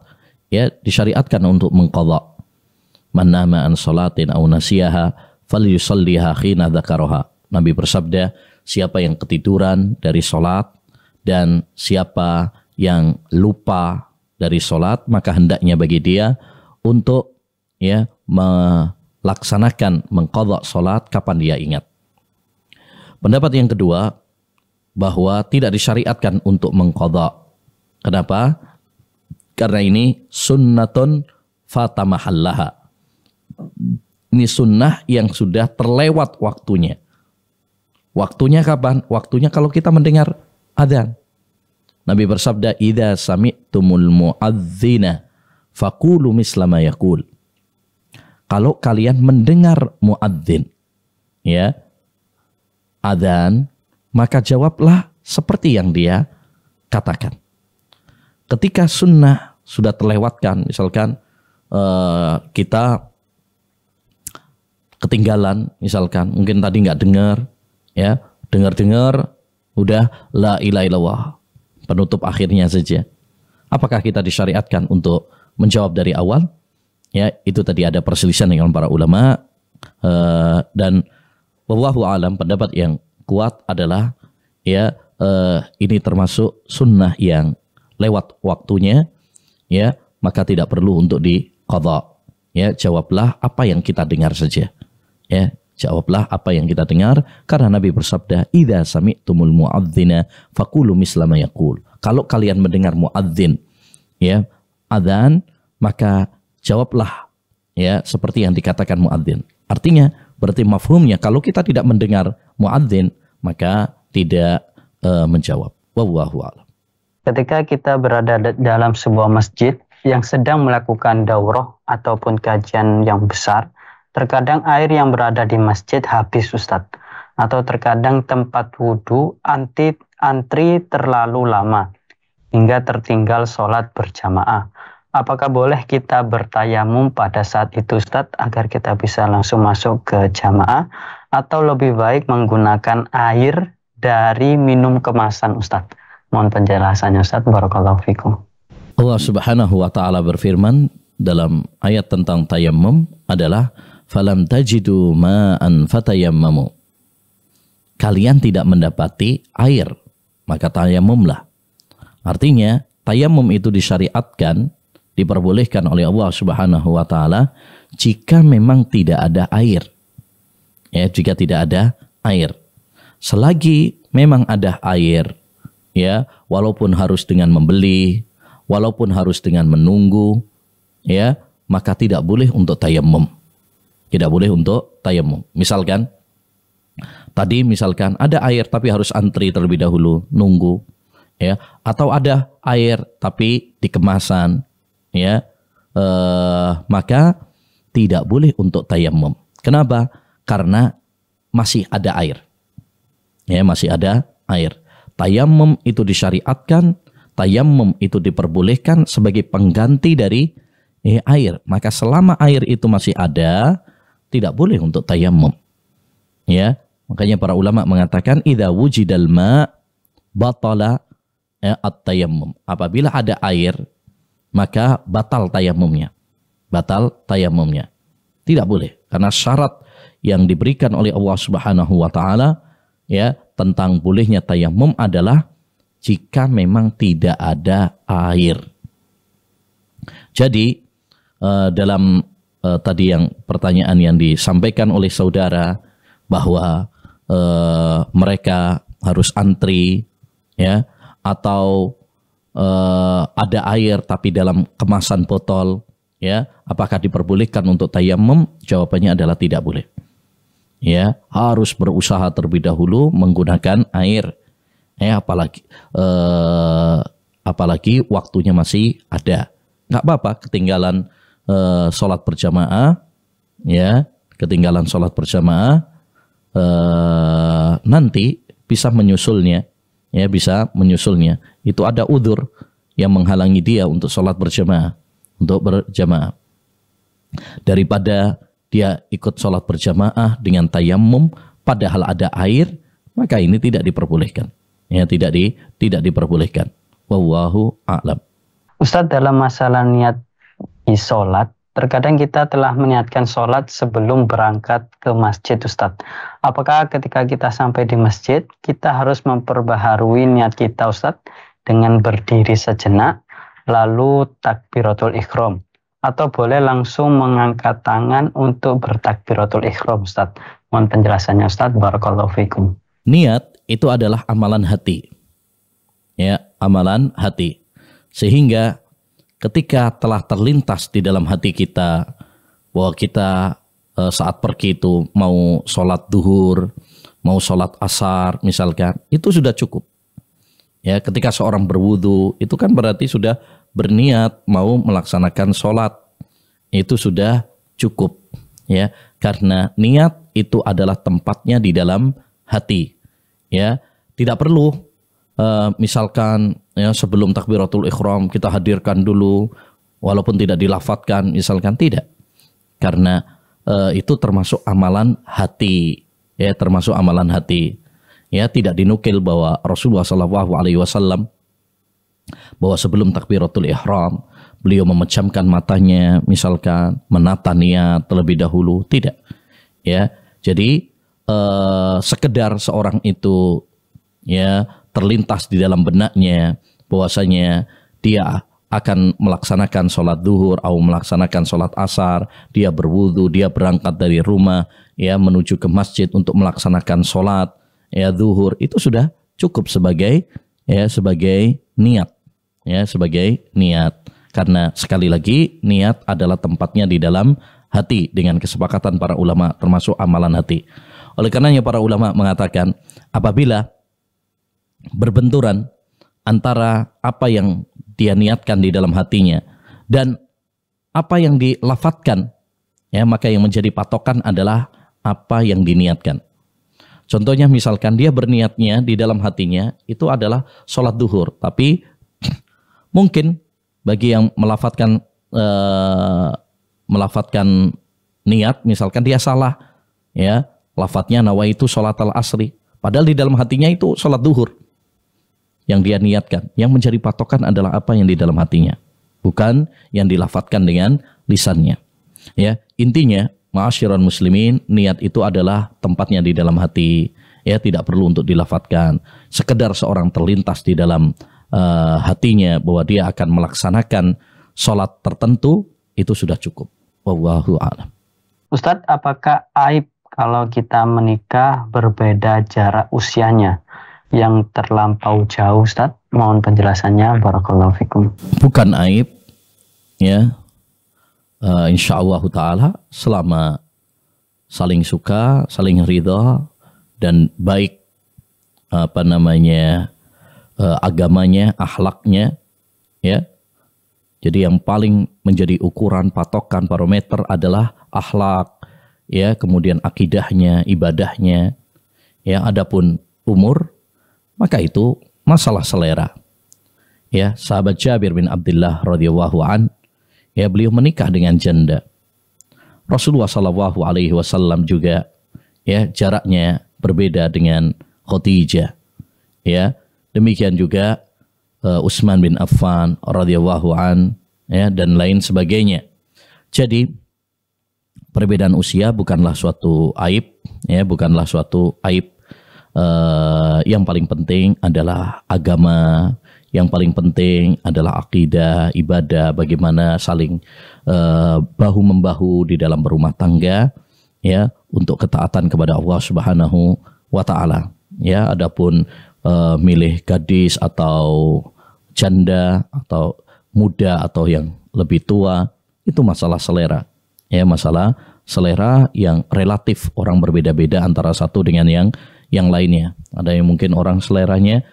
ya, disyariatkan untuk mengqadha. Man nama an sholatin aw nasiyaha falyusalliha khina dzakaraha. Nabi bersabda, siapa yang ketiduran dari sholat dan siapa yang lupa dari sholat, maka hendaknya bagi dia untuk melaksanakan mengqadha sholat kapan dia ingat. Pendapat yang kedua, bahwa tidak disyariatkan untuk mengqadha. Kenapa? Karena ini sunnatun fatamahallaha. Ini sunnah yang sudah terlewat waktunya. Waktunya kapan? Waktunya kalau kita mendengar adzan. Nabi bersabda, "Idza sami'tumul muadzina faqulu misla ma yaqul." Kalau kalian mendengar muadzin, adzan, maka jawablah seperti yang dia katakan. Ketika sunnah sudah terlewatkan, misalkan kita ketinggalan, misalkan mungkin tadi nggak dengar, dengar udah la ilaha illallah, penutup akhirnya saja. Apakah kita disyariatkan untuk menjawab dari awal? Itu tadi ada perselisihan dengan para ulama, dan wallahu alam, pendapat yang kuat adalah ini termasuk sunnah yang lewat waktunya, maka tidak perlu untuk diqadha. Jawablah apa yang kita dengar saja. Jawablah apa yang kita dengar, karena Nabi bersabda, "Idza sami'tumul muadzina faqulu misla ma yaqul." Kalau kalian mendengar muadzin adzan, maka jawablah seperti yang dikatakan muadzin. Artinya berarti mafhumnya kalau kita tidak mendengar muadzin, maka tidak menjawab. Wallahu a'lam. Ketika kita berada dalam sebuah masjid yang sedang melakukan daurah ataupun kajian yang besar, terkadang air yang berada di masjid habis, Ustadz. Atau terkadang tempat wudhu antri terlalu lama hingga tertinggal sholat berjamaah. Apakah boleh kita bertayamum pada saat itu, Ustadz, agar kita bisa langsung masuk ke jamaah? Atau lebih baik menggunakan air dari minum kemasan, Ustadz? Mohon penjelasannya, Ustadz. Barakallahu fikum. Allah Subhanahu wa taala berfirman dalam ayat tentang tayammum adalah falam tajidu ma'an fatayammamu. Kalian tidak mendapati air, maka tayammumlah. Artinya tayammum itu disyariatkan, diperbolehkan oleh Allah Subhanahu wa taala jika memang tidak ada air. Jika tidak ada air. Selagi memang ada air, walaupun harus dengan membeli, walaupun harus dengan menunggu, maka tidak boleh untuk tayammum. Tidak boleh untuk tayammum. Misalkan tadi ada air tapi harus antri terlebih dahulu, nunggu, atau ada air tapi di kemasan, maka tidak boleh untuk tayammum. Kenapa? Karena masih ada air. Masih ada air. Tayammum itu disyariatkan, tayammum itu diperbolehkan sebagai pengganti dari air. Maka selama air itu masih ada, tidak boleh untuk tayammum. Makanya para ulama mengatakan idza wujidal ma batala at-tayammum. Apabila ada air, maka batal tayammumnya. Batal tayammumnya. Tidak boleh, karena syarat yang diberikan oleh Allah Subhanahu wa taala tentang bolehnya tayammum adalah jika memang tidak ada air. Jadi dalam tadi yang pertanyaan yang disampaikan oleh saudara bahwa mereka harus antri, atau ada air tapi dalam kemasan botol, apakah diperbolehkan untuk tayammum? Jawabannya adalah tidak boleh. Harus berusaha terlebih dahulu menggunakan air. Apalagi waktunya masih ada. Nggak apa-apa ketinggalan sholat berjamaah, ketinggalan sholat berjamaah, nanti bisa menyusulnya, bisa menyusulnya. Itu ada udzur yang menghalangi dia untuk sholat berjamaah, daripada dia ikut sholat berjamaah dengan tayammum padahal ada air, maka ini tidak diperbolehkan. Tidak diperbolehkan. Wallahu a'lam. Ustadz, dalam masalah niat di sholat, terkadang kita telah meniatkan sholat sebelum berangkat ke masjid, Ustadz. Apakah ketika kita sampai di masjid, kita harus memperbaharui niat kita, Ustadz, dengan berdiri sejenak, lalu takbiratul ihram? Atau boleh langsung mengangkat tangan untuk bertakbiratul ihram, Ustadz? Mohon penjelasannya, Ustadz. Barakallahu fikum. Niat itu adalah amalan hati. Ya, amalan hati. Sehingga ketika telah terlintas di dalam hati kita bahwa kita saat pergi itu mau sholat duhur, mau sholat asar misalkan, itu sudah cukup. Ya, ketika seorang berwudu itu kan berarti sudah berniat mau melaksanakan sholat, itu sudah cukup. Ya, karena niat itu adalah tempatnya di dalam hati. Ya, tidak perlu misalkan ya, sebelum takbiratul ihram kita hadirkan dulu walaupun tidak dilafatkan misalkan, tidak, karena itu termasuk amalan hati, ya, termasuk amalan hati. Ya, tidak dinukil bahwa Rasulullah SAW bahwa sebelum takbiratul ihram beliau memejamkan matanya misalkan menata niat terlebih dahulu, tidak. Ya, jadi sekedar seorang itu ya terlintas di dalam benaknya bahwasanya dia akan melaksanakan sholat duhur atau melaksanakan sholat asar, dia berwudu, dia berangkat dari rumah ya menuju ke masjid untuk melaksanakan sholat ya duhur, itu sudah cukup sebagai niat, ya, sebagai niat. Karena sekali lagi niat adalah tempatnya di dalam hati dengan kesepakatan para ulama, termasuk amalan hati. Oleh karenanya para ulama mengatakan apabila berbenturan antara apa yang dia niatkan di dalam hatinya dan apa yang dilafatkan, ya, maka yang menjadi patokan adalah apa yang diniatkan. Contohnya misalkan dia berniatnya di dalam hatinya itu adalah sholat duhur, tapi mungkin bagi yang melafatkan niat, misalkan dia salah, ya, lafadznya nawaitu sholat al-asri, padahal di dalam hatinya itu sholat duhur yang dia niatkan. Yang menjadi patokan adalah apa yang di dalam hatinya, bukan yang dilafatkan dengan lisannya. Ya, intinya ma'asyiral muslimin, niat itu adalah tempatnya di dalam hati. Ya, tidak perlu untuk dilafatkan. Sekedar seorang terlintas di dalam hatinya bahwa dia akan melaksanakan sholat tertentu, itu sudah cukup. Wallahu a'lam. Ustadz, apakah aib kalau kita menikah berbeda jarak usianya yang terlampau jauh, Ustadz? Mohon penjelasannya. Barakallahu fikum. Bukan aib, ya. Insyaallah ta'ala selama saling suka, saling ridha dan baik agamanya, akhlaknya, ya. Jadi yang paling menjadi ukuran, patokan, parameter adalah akhlak, ya, kemudian akidahnya, ibadahnya, ya. Adapun umur, maka itu masalah selera. Ya, sahabat Jabir bin Abdullah radhiyallahu an, ya, beliau menikah dengan janda. Rasulullah sallallahu alaihi wasallam juga, ya, jaraknya berbeda dengan Khadijah. Ya, demikian juga Utsman bin Affan radhiyallahu an, ya, dan lain sebagainya. Jadi perbedaan usia bukanlah suatu aib, ya, bukanlah suatu aib. Yang paling penting adalah agama, yang paling penting adalah akidah, ibadah, bagaimana saling bahu membahu di dalam berumah tangga, ya, untuk ketaatan kepada Allah Subhanahu wa taala. Ya, adapun milih gadis atau janda atau muda atau yang lebih tua, itu masalah selera. Ya, masalah selera yang relatif, orang berbeda-beda antara satu dengan yang lainnya. Ada yang mungkin orang seleranya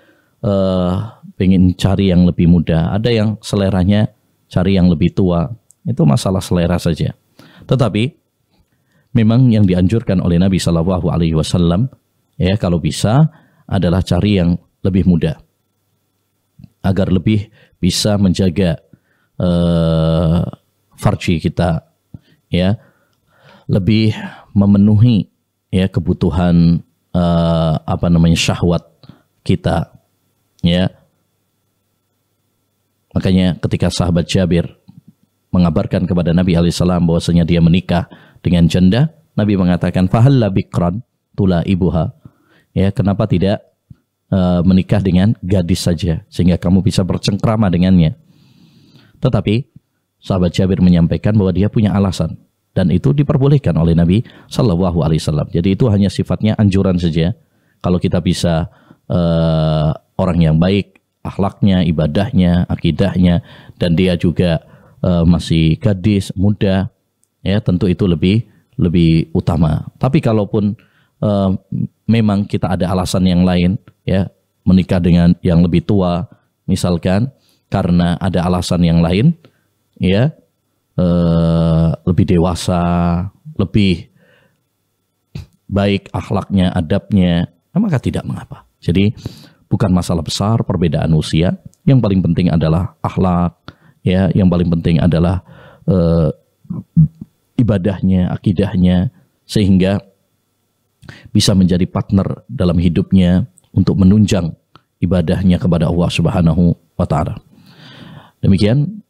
pengen cari yang lebih muda, ada yang seleranya cari yang lebih tua. Itu masalah selera saja. Tetapi memang yang dianjurkan oleh Nabi Shallallahu Alaihi Wasallam, ya, kalau bisa adalah cari yang lebih muda, agar lebih bisa menjaga farji kita, ya, lebih memenuhi, ya, kebutuhan syahwat kita, ya. Makanya ketika sahabat Jabir mengabarkan kepada Nabi alaihissalam bahwasanya dia menikah dengan janda, Nabi mengatakan fahalla bikran tula ibuha. Ya, kenapa tidak menikah dengan gadis saja sehingga kamu bisa bercengkrama dengannya. Tetapi sahabat Jabir menyampaikan bahwa dia punya alasan dan itu diperbolehkan oleh Nabi Shallallahu Alaihi Wasallam. Jadi itu hanya sifatnya anjuran saja. Kalau kita bisa orang yang baik akhlaknya, ibadahnya, akidahnya, dan dia juga masih gadis, muda, ya tentu itu lebih utama. Tapi kalaupun memang kita ada alasan yang lain, ya menikah dengan yang lebih tua, misalkan karena ada alasan yang lain, ya lebih dewasa, lebih baik akhlaknya, adabnya, maka tidak mengapa. Jadi bukan masalah besar perbedaan usia. Yang paling penting adalah akhlak, ya. Yang paling penting adalah ibadahnya, akidahnya, sehingga bisa menjadi partner dalam hidupnya untuk menunjang ibadahnya kepada Allah Subhanahu wa Ta'ala. Demikian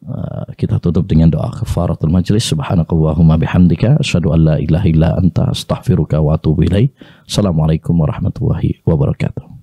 kita tutup dengan doa kafaratul majlis. Subhanakallahumma bihamdika asyhadu an la ilaha illa anta astaghfiruka wa atubu ilaik. Assalamualaikum warahmatullahi wabarakatuh.